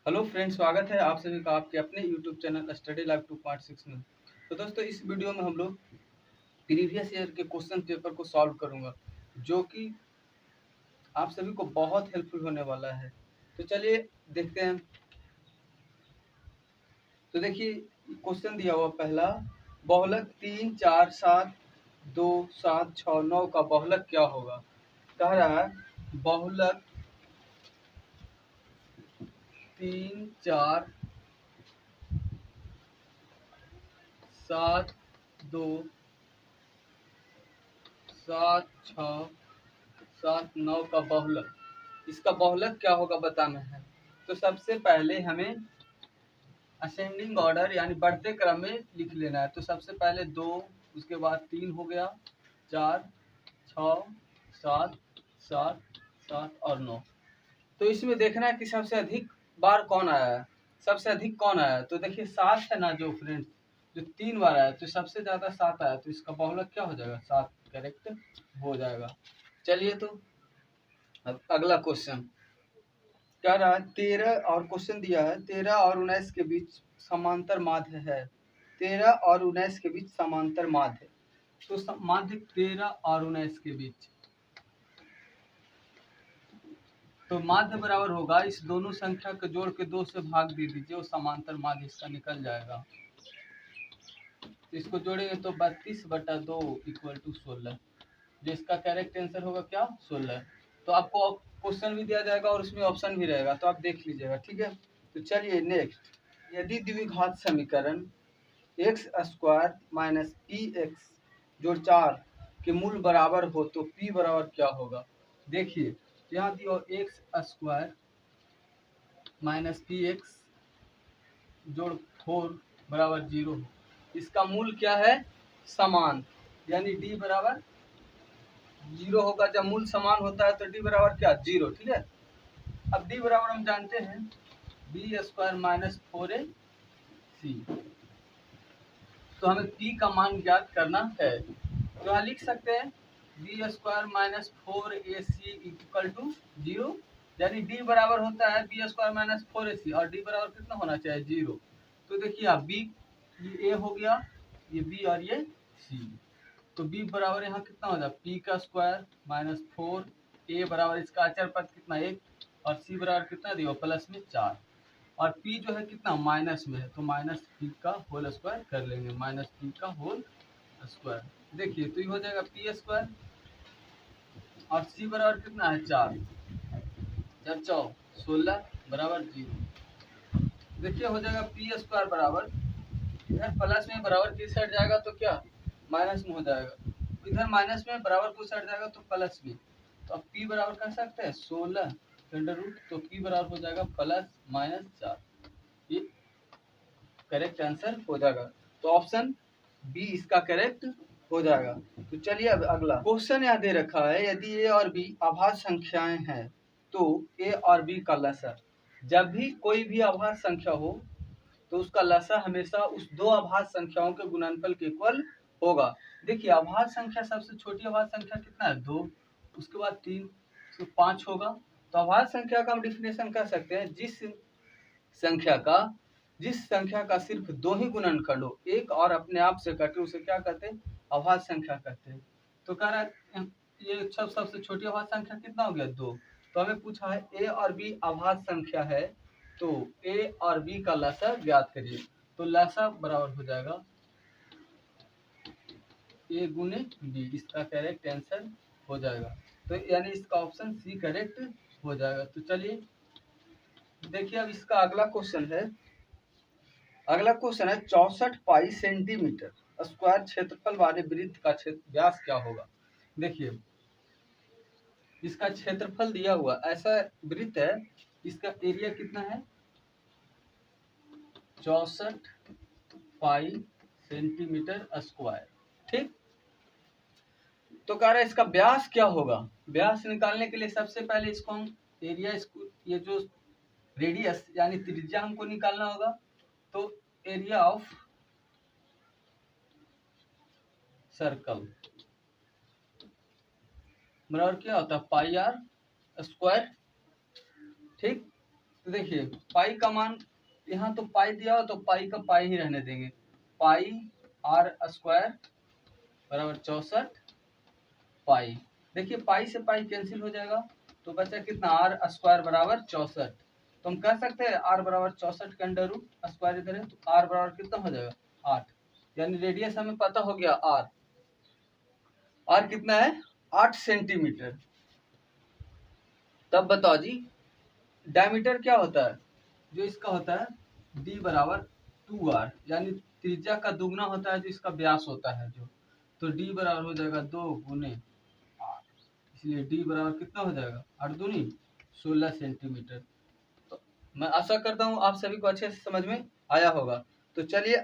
Hello friends, स्वागत है आप सभी का आपके अपने यूट्यूब चैनल स्टडी लाइव 2.6 में। तो दोस्तों, इस वीडियो में हम लोग प्रीवियस ईयर के क्वेश्चन पेपर को सॉल्व करूंगा, जो कि आप सभी को बहुत हेल्पफुल होने वाला है। तो चलिए देखते हैं। तो देखिए, क्वेश्चन दिया हुआ पहला, बहुलक 3, 4, 7, 2, 7, 6, 9 का बहुलक क्या होगा। कह रहा है बहुलक 3, 4, 7, 2, 7, 6, 7, 9 का बहुलक, इसका बहुलक क्या होगा बताना है। तो सबसे पहले हमें असेंडिंग ऑर्डर यानी बढ़ते क्रम में लिख लेना है। तो सबसे पहले 2, उसके बाद 3 हो गया, 4, 6, 7, 7, 7 और 9। तो इसमें देखना है कि सबसे अधिक बार कौन आया है, सबसे अधिक कौन आया है। तो देखिए 7 है ना जो फ्रेंड्स, जो 3 बार आया, तो सबसे ज़्यादा 7 आया, तो इसका बहुलक क्या हो जाएगा, 7 करेक्ट हो जाएगा। चलिए, तो अब अगला क्वेश्चन क्या रहा है, 13 और क्वेश्चन दिया है 13 और 19 के बीच समांतर माध्य है। 13 और 19 के बीच समांतर माध्य, तो माध्य 13 और 19 के बीच, तो माध्य बराबर होगा, इस दोनों संख्या को जोड़ के 2 से भाग दे दीजिए, वो समांतर माध्य इसका निकल जाएगा। तो इसको जोड़ेंगे तो 32/2 इक्वल टू 16, जो इसका करेक्ट आंसर होगा क्या, 16। तो आपको क्वेश्चन भी दिया जाएगा और उसमें ऑप्शन भी रहेगा, तो आप देख लीजिएगा, ठीक है। तो चलिए नेक्स्ट, यदि द्विघात समीकरण x square minus P x जोड़ 4 के मूल बराबर हो तो पी बराबर क्या होगा। देखिए यहाँ दिया x square minus P x जोड़ 4 बराबर 0 हो, इसका मूल क्या है, समान, यानी डी बराबर 0 होगा। जब मूल समान होता है तो डी बराबर क्या, 0, ठीक है। अब डी बराबर हम जानते हैं बी स्क्वायर माइनस 4ac, तो हमें पी का मान ज्ञात करना है। तो यहाँ लिख सकते हैं B square minus 4ac equal to 0, यानी डी बराबर होता है बी स्क्वायर माइनस 4ac, और डी बराबर कितना होना चाहिए, 0। तो देखिए आप बी, ये ए हो गया, ये बी और ये सी, तो बी बराबर यहाँ कितना हो जाए, पी का स्क्वायर माइनस 4, ए बराबर इसका अचर पद कितना 1, और सी बराबर कितना दिया प्लस में 4, और p जो है कितना माइनस में है, तो माइनस पी का होल स्क्वायर कर लेंगे, माइनस पी का होल स्क्वायर। देखिए तो ये हो जाएगा पी स्क्वायर, और c बराबर कितना है 4, जब 16 बराबर 0। देखिए हो जाएगा पी स्क्वायर बराबर, इधर प्लस में बराबर किस साइड जाएगा तो क्या, माइनस में हो जाएगा, इधर माइनस में बराबर कुछ साइड जाएगा तो प्लस में। तो अब p बराबर कर सकते हैं 16 अंडर रूट, तो p बराबर हो जाएगा प्लस माइनस 4, ये करेक्ट आंसर हो जाएगा। तो ऑप्शन बी इसका करेक्ट हो जाएगा। तो चलिए अब अगला क्वेश्चन यहाँ दे रखा है, यदि ए और बी अभाज्य संख्याएं हैं तो ए और बी का लसाअ, जब भी कोई भी अभाज्य संख्या हो तो उसका लसाअ हमेशा उस दो अभाज्य संख्याओं के गुणनफल के इक्वल होगा। देखिए अभाज्य संख्या सबसे छोटी अभाज्य संख्या कितना है, 2, उसके बाद 3, उसके 5 होगा। तो अभाज्य संख्या का हम डिफिनेशन कर सकते हैं, जिस संख्या का सिर्फ 2 ही गुणनखंड हो, एक और अपने आप से कटे, उसे क्या कहते हैं, अभाज्य संख्या कहते हैं। तो कह रहा है ये सबसे छोटी अभाज्य संख्या कितना हो गया, 2। तो हमें पूछा है ए और बी अभाज्य संख्या है, तो ए और बी का लसाअ ज्ञात करिए। तो लसाअ बराबर हो जाएगा ए गुने बी, इसका करेक्ट आंसर हो जाएगा। तो यानी इसका ऑप्शन सी करेक्ट हो जाएगा। तो चलिए देखिए अब इसका अगला क्वेश्चन है, अगला क्वेश्चन है 64 पाई सेंटीमीटर स्क्वायर क्षेत्रफल वाले वृत्त का व्यास क्या होगा। देखिए इसका क्षेत्रफल दिया हुआ ऐसा वृत्त है, इसका एरिया कितना है 64 पाई सेंटीमीटर स्क्वायर, ठीक। तो कह रहा है इसका व्यास क्या होगा। व्यास निकालने के लिए सबसे पहले इसको हम एरिया, इसको ये जो रेडियस यानी त्रिज्या हमको निकालना होगा। तो एरिया ऑफ सर्कल बराबर क्या होता है पाई आर स्क्वायर, ठीक। तो देखिए पाई का मान यहाँ तो पाई दिया हो तो पाई का पाई ही रहने देंगे। पाई r स्क्वायर बराबर 64 पाई। देखिए पाई से पाई कैंसिल हो जाएगा तो बचा कितना r स्क्वायर बराबर 64। तो हम कह सकते हैं r बराबर 64 का अंडर रूट स्क्वायर इधर है तो r बराबर कितना हो जाएगा 8। यानी रेडियस हमें पता हो गया r कितना है 8 सेंटीमीटर। तब बताओ जी डायमीटर क्या होता है, जो इसका होता है d बराबर 2r, यानी त्रिज्या का दुगना होता है जो इसका व्यास होता है जो, तो d बराबर हो जाएगा 2 गुने r, इसलिए d बराबर कितना हो जाएगा 8 दूनी 16 सेंटीमीटर। तो मैं आशा करता हूँ आप सभी को अच्छे से समझ में आया होगा। तो चलिए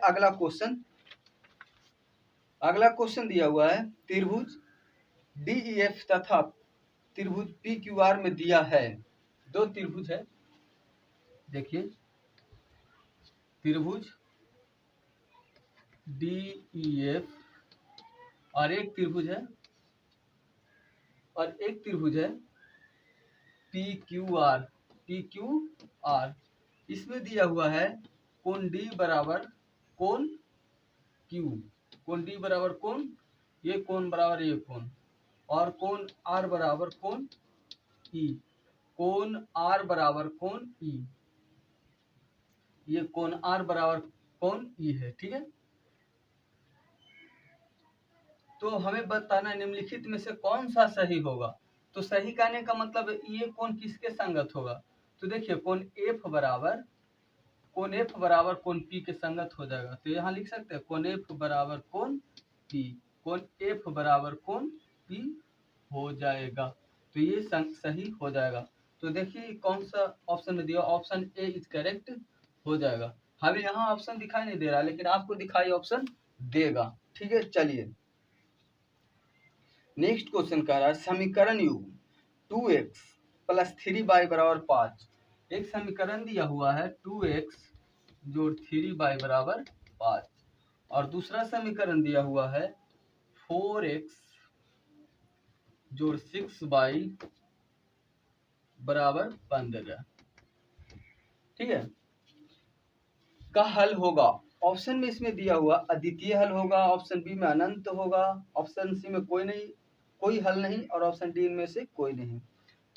अगला क्वेश्चन दिया हुआ है त्रिभुज DEF तथा त्रिभुज PQR में दिया है। दो त्रिभुज है, देखिए त्रिभुज DEF और एक त्रिभुज है PQR। इसमें दिया हुआ है कोण D बराबर कोण Q, कोण D बराबर कोण ये कोण बराबर ये कोण, और कोण R बराबर कोण E, कोण R बराबर कोण E, ये कोण R बराबर कोण E है। ठीक है, तो हमें बताना निम्नलिखित में से कौन सा सही होगा। तो सही कहने का मतलब ये कोण किसके संगत होगा। तो देखिए कोण F बराबर कोण P के संगत हो जाएगा। तो यहाँ लिख सकते हैं कोण F बराबर कोण P, कोण F बराबर कोण P हो जाएगा। तो ये सही हो जाएगा। तो देखिए कौन सा ऑप्शन में दिया, ऑप्शन ए इज करेक्ट हो जाएगा। हमें यहाँ ऑप्शन दिखाई नहीं दे रहा लेकिन आपको दिखाई ऑप्शन देगा। ठीक है, चलिए नेक्स्ट क्वेश्चन कह रहा है समीकरण युग 2x प्लस 3y बराबर 5। एक समीकरण दिया हुआ है 2x जोड़ 3y बराबर 5 और दूसरा समीकरण दिया हुआ है 4x जोड़ 6y बराबर 15। ठीक है, का हल होगा। ऑप्शन में इसमें दिया हुआ अद्वितीय हल होगा, ऑप्शन बी में अनंत होगा, ऑप्शन सी में कोई हल नहीं और ऑप्शन डी में से कोई नहीं।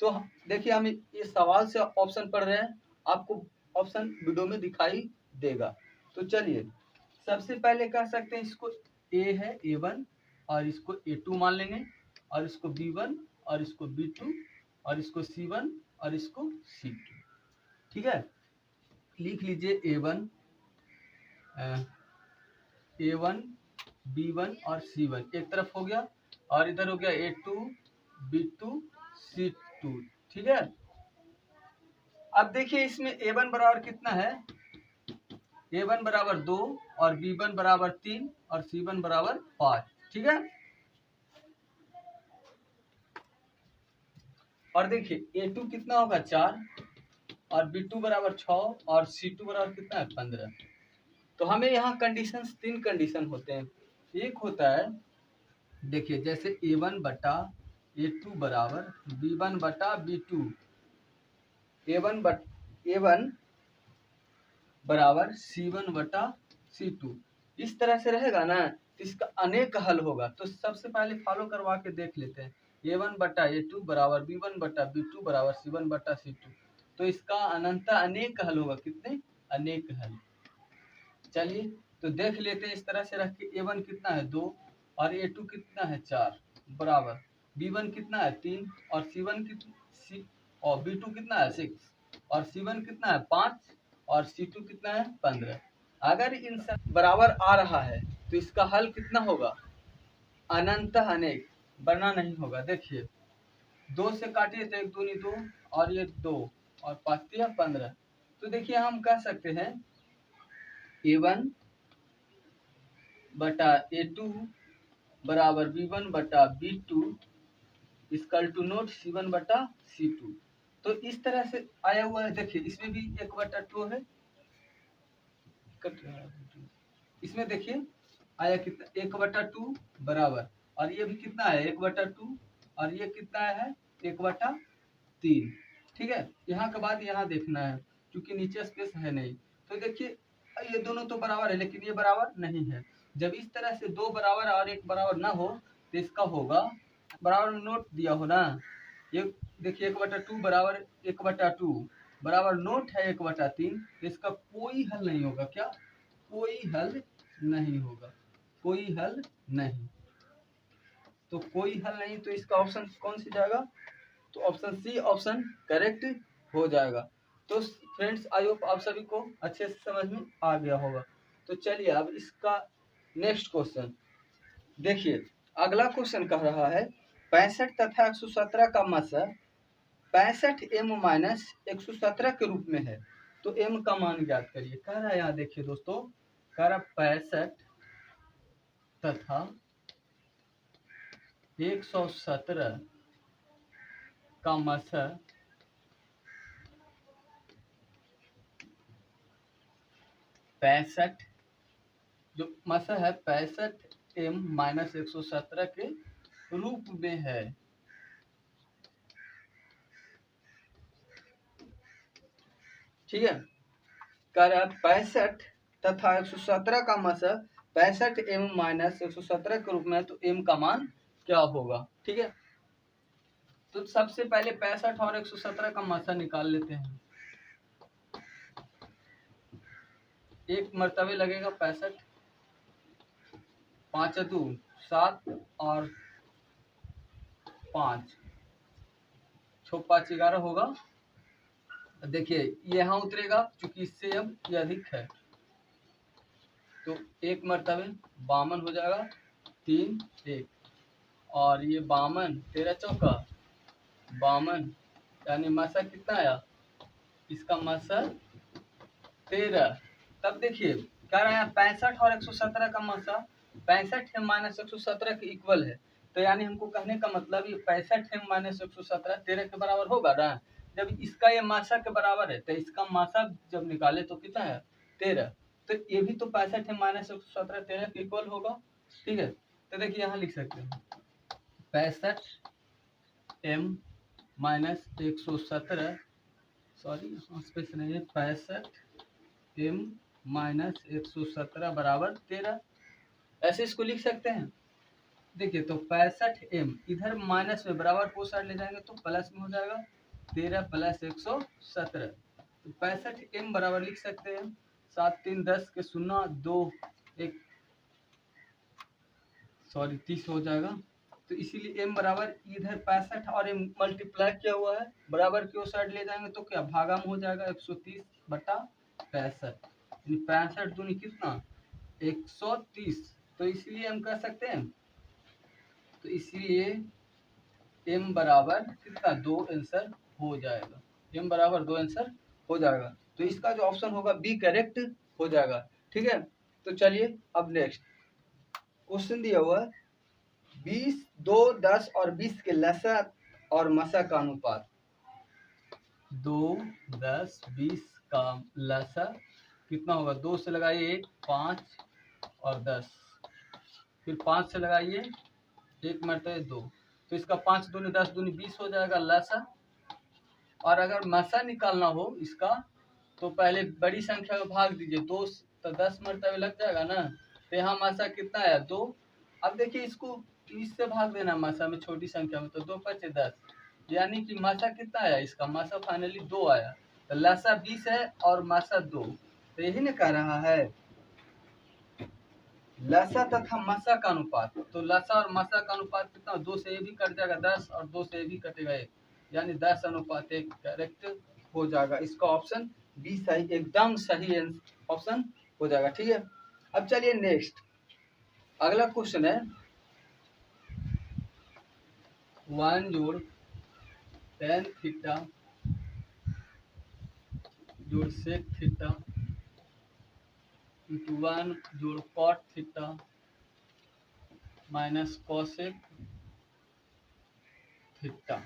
तो देखिए हम ये सवाल से ऑप्शन पढ़ रहे हैं, आपको ऑप्शन वीडियो में दिखाई देगा। तो चलिए सबसे पहले कह सकते हैं इसको ए है A1 और इसको A2 मान लेंगे, और इसको B1 और इसको B2 और इसको C1 और इसको C2। ठीक है, लिख लीजिए A1 B1 और C1 एक तरफ हो गया और इधर हो गया A2 B2 C2। ठीक है, अब देखिए इसमें A1 बराबर कितना है, A1 बराबर 2 और B1 बराबर 3 और C1 बराबर 5। ठीक है, और देखिए A2 कितना होगा 4 और B2 बराबर 6 और C2 बराबर कितना है 15। तो हमें यहाँ कंडीशन 3 कंडीशन होते हैं। एक होता है देखिए जैसे A1 बटा A2 बराबर B1 बटा B2, A1 बराबर C1 बटा C2, इस तरह से रहेगा ना, तो इसका अनेक हल होगा। तो सबसे पहले फॉलो करवा के देख लेते हैं। A1 बटा A2 बराबर B1 बटा B2 बराबर C1 बटा C2, तो इसका अनंता अनेक हल होगा। कितने अनेक हल, चलिए तो देख लेते हैं। इस तरह से रख के A1 कितना है 2 और A2 कितना है 4 बराबर B1 कितना है 3 और C1 और B2 कितना है 6 और C1 कितना है 5 और C2 कितना है 15। अगर इन सब बराबर आ रहा है तो इसका हल कितना होगा अनंत अनेक, वरना नहीं होगा। देखिए 2 से काटिए तो 1 दूनी 2 और ये 2 और 5 15। तो देखिए हम कह सकते हैं A1 बटा A2 बराबर B1 बटा B2 equal to note C1 बटा C2। तो इस तरह से आया हुआ है। देखिए इसमें भी 1/2 है, इसमें देखिए आया कितना 1/2 बराबर, और ये भी कितना है 1/2 और ये कितना है 1/3। ठीक है, यहाँ के बाद यहाँ देखना है क्योंकि नीचे स्पेस है नहीं। तो देखिए ये दोनों तो बराबर है लेकिन ये बराबर नहीं है। जब इस तरह से दो बराबर और एक बराबर ना हो तो इसका होगा बराबर नोट दिया हो ना, ये देखिए 1/2 बराबर 1/2 बराबर नोट है 1/3, तो इसका कोई हल नहीं होगा। क्या? कोई हल नहीं होगा, कोई हल नहीं। तो कोई हल नहीं, तो इसका ऑप्शन कौन सी जाएगा? तो ऑप्शन सी ऑप्शन करेक्ट हो जाएगा। तो फ्रेंड्स आई होप आप सभी को अच्छे से समझ में आ गया होगा। तो चलिए अब इसका नेक्स्ट क्वेश्चन देखिए। अगला क्वेश्चन कह रहा है 65 तथा 117 का मासा 65m - 117 के रूप में है, तो m का मान ज्ञात करिए। कह रहा है यहाँ देखिए दोस्तों, कह रहा 65 तथा 117 का मासा 65 जो मासा है 65m - 117 के रूप में है। ठीक है, कह रहा 65 तथा 117 का मासा 65m - 117 के रूप में है, तो m का मान क्या होगा? ठीक है, तो सबसे पहले 65 और 117 का मासा निकाल लेते हैं। एक मर्तबे लगेगा 65, 5 2 7 और 5 6 5 11 होगा। देखिए ये यहाँ उतरेगा क्योंकि इससे अब ये अधिक है, तो एक मर्तबे 52 हो जाएगा, 3 1 और ये 52 13 चौका 52, यानी मासा कितना आया? इसका मासा 13। तब देखिए कह रहे हैं 65 और 117 का मासा 65 है माइनस 117 के इक्वल है, तो यानी हमको कहने का मतलब ये 65 है माइनस 117 13 के बराबर होगा ना। जब इसका ये मासा के बराबर है तो इसका मासा जब निकाले तो कितना है? 13। तो ये भी तो 65 है माइनस 117 13 के इक्वल होगा। ठीक है, तो देखिए यहाँ लिख सकते हैं 65m - 117, सॉरी यहाँ स्पेस नहीं है, 65m - 117 बराबर 13, ऐसे इसको लिख सकते हैं। देखिए तो 65m इधर माइनस में बराबर को साइड ले जाएंगे तो प्लस में हो जाएगा 13 + 117, तो 65m बराबर लिख सकते हैं 7 3 10 के 0 2 1 सॉरी 30 हो जाएगा। तो इसीलिए m बराबर इधर 65 और m मल्टीप्लाई किया हुआ है, बराबर की ओर साइड ले जाएंगे तो क्या भागा में हो जाएगा 130/65, यानी 65 दूनी कितना 130, तो इसलिए हम कह सकते हैं, तो इसलिए m बराबर कितना 2 आंसर हो जाएगा, m बराबर 2 आंसर हो जाएगा। तो इसका जो ऑप्शन होगा बी करेक्ट हो जाएगा। ठीक है, तो चलिए अब नेक्स्ट क्वेश्चन दिया हुआ है 20 2 10 और 20 के लसा और मसा का अनुपात। 2 10 20 का लसा कितना होगा? 2 से लगाइए 1 5 और 10, फिर 5 से लगाइए 1 मरते 2, तो इसका 5 दूनी 10 दूनी 20 हो जाएगा लसा। और अगर मसा निकालना हो इसका तो पहले बड़ी संख्या को भाग दीजिए, 2 तो 10 मरतबे लग जाएगा ना, तो यहाँ मासा कितना आया 2। अब देखिए इसको 30 से भाग देना मासा में छोटी संख्या में, तो 2 5 10, यानी कि मासा कितना आया? इसका मासा फाइनली 2 आया, तो लसा 20 है और मासा 2, तो यही ना कह रहा है लसा तथा मसा का अनुपात। तो लसा और मसा का अनुपात कितना? 2 से ये भी कट जाएगा 10 और 2 से ये भी कटेगा 1, यानी 10:1 करेक्ट हो जाएगा। इसका ऑप्शन बी सही, एकदम सही ऑप्शन हो जाएगा। ठीक है, अब चलिए नेक्स्ट अगला क्वेश्चन है 1 जोड़ tan थीटा जोड़ sec थीटा इंटू 1 जोड़ cot theta minus cosec theta,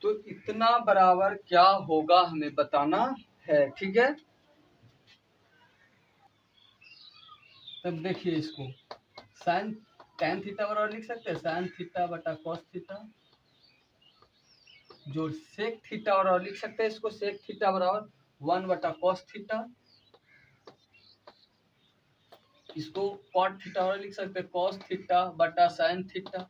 तो इतना बराबर क्या होगा हमें बताना है। ठीक है, तब देखिए इसको sin tan थीटा बराबर लिख सकते हैं sin थीटा बटा cos थीटा जोड़ सेक थीटा और लिख सकते हैं इसको सेक थीटा बराबर 1/cos थीटा, इसको कॉट थीटा और लिख सकते हैं cos थीटा बटा sine theta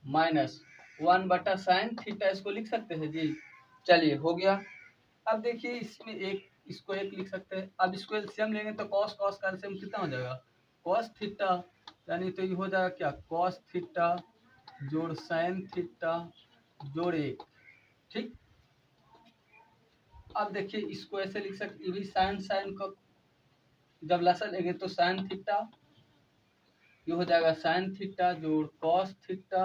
minus 1/sin theta, इसको लिख सकते हैं जी। चलिए हो गया। अब देखिए इसमें इसको एक लिख सकते हैं। अब इसको एलसीएम लेंगे तो cos cos का एलसीएम कितना हो जाएगा cos थीटा, यानी तो ये हो जाएगा क्या cos थीटा जोड़ sin थीटा जोड़ 1। ठीक, अब देखिए इसको ऐसे लिख सकते, ये भी साइन को जब लसन लेंगे तो साइन थीटा, ये हो जाएगा साइन थीटा जोड़ cos थीटा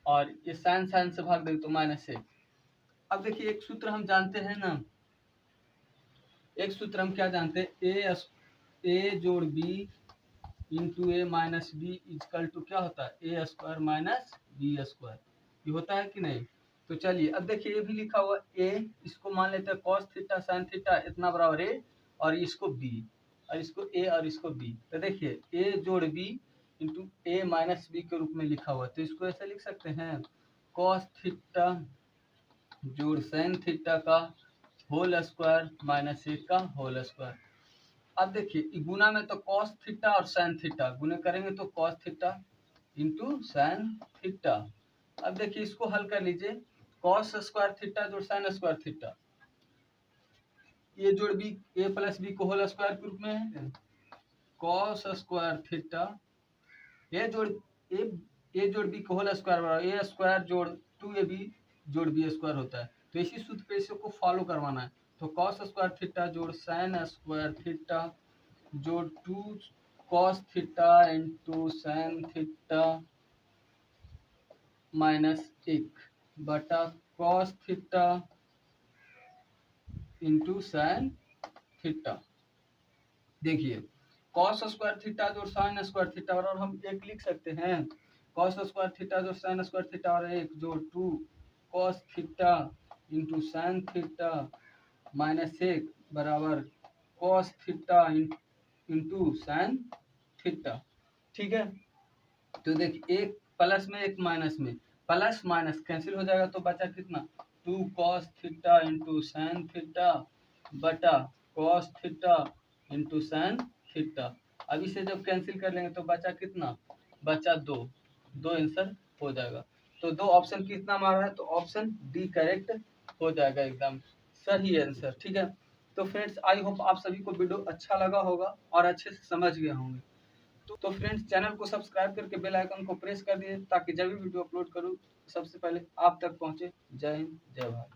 और ये साइन से भाग देंगे तो -1। अब देखिए एक सूत्र हम जानते हैं ना, एक सूत्र हम क्या जानते हैं, ए जोड़ B into A minus B equal to क्या होता है A square minus B square, ये होता है कि नहीं। तो चलिए अब देखिए ये भी लिखा हुआ ए, इसको मान लेते हैं cos थीटा sin थीटा इतना बराबर ए और इसको बी और इसको ए और इसको बी। तो देखिए ए जोड़ B into A minus B के रूप में लिखा हुआ, तो इसको ऐसे लिख सकते हैं cos थीटा जोड़ sin थीटा का होल स्क्वायर माइनस 1 का होल स्क्वायर। अब देखिए गुना में तो cos थीटा और sin थीटा गुने करेंगे तो cos theta into sin theta. अब देखिए इसको हल कर लीजिए, cos स्क्वायर थीटा जोड़ sin स्क्वायर थीटा, ए जोड़ बी ए प्लस बी को होल स्क्वायर के रूप में है cos स्क्वायर थीटा ए जोड़ बी को होल स्क्वायर बराबर ए स्क्वायर जोड़ 2ab जोड़ बी स्क्वायर होता है। तो इसी सूत्र पे इसको फॉलो करवाना है। तो cos स्क्वायर थीटा जोड़ sin स्क्वायर थीटा जोड़ 2 cos theta into sine theta -1 बटा cos theta into sine theta. देखिए cos स्क्वायर थीटा जोड़ साइन स्क्वायर थीटा बराबर हम 1 लिख सकते हैं, cos स्क्वायर थीटा जोड़ साइन स्क्वायर थीटा और 1 जोड़ 2 cos theta into sine theta -1 बराबर cos theta into sine theta. ठीक है, तो देखिए एक प्लस में एक माइनस में, प्लस माइनस कैंसिल हो जाएगा तो बचा कितना 2 cos theta into sine theta बटा cos theta into sine theta. अब इसे जब कैंसिल कर लेंगे तो बचा कितना, बचा 2 आंसर हो जाएगा। तो 2 ऑप्शन कितना मारा है, तो ऑप्शन डी करेक्ट हो जाएगा, एकदम सही आंसर। ठीक है, तो फ्रेंड्स आई होप आप सभी को वीडियो अच्छा लगा होगा और अच्छे से समझ गए होंगे। तो फ्रेंड्स चैनल को सब्सक्राइब करके बेल आइकन को प्रेस कर दिए ताकि जब भी वीडियो अपलोड करूँ सबसे पहले आप तक पहुँचे। जय हिंद जय भारत।